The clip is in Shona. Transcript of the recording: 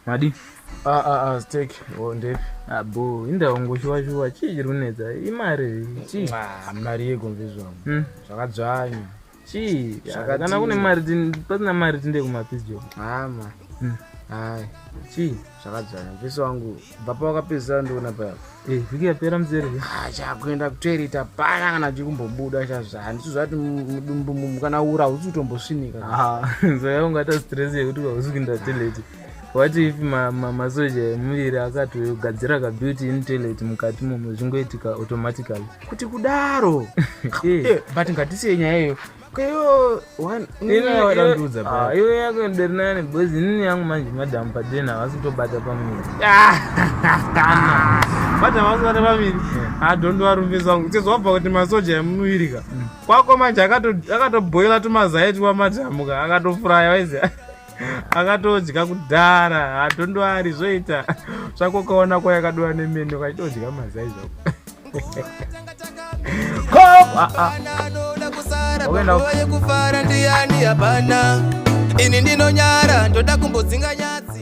Madi? Stake. Onde. Abo, inda ungoshuwa chiri runedza. Imari chi. Mari yegomvezwa. Zvakadzvanya. Chi, kana kune mari pasina mari tinde kumapizjo. Hama. Hai. Chi, Zvakadzvanya. Mvisi wangu baba wakapedzisa ndoona paya. viki yapera muzere. Chakuenda kutoirita pana kana chikumbobuda chazvani. Ndizvati mudumbu kana ura usiutombosvinika. Zoya ungata stress yekuti usukinda toilet. What if Masoja eMUVIRI akatogadzira ka built-in toilet mukati momo zvingoitika automatically. Kuti kudaro. But ngatisiye nyaya iyo. Kayo inyaya wadandudza pa. Iyo yako ndernane boys nini yangu manje madam padena vasitobata pamiri. Bata vasitobata pamiri. Don't warumbisa wangu. Tezwabva kuti Masoja eMUVIRI ka. Kwako manje akatoboila tumazaiti wamadamuka akatofuraya waize. Akatodya kudhara atondo ari zvoita zvako kaona kwa yakadwa nemeno kaitodya mazai zvako Kufara ndiani hapana ini ndinonyara ndoda kumbodzinga nyatsi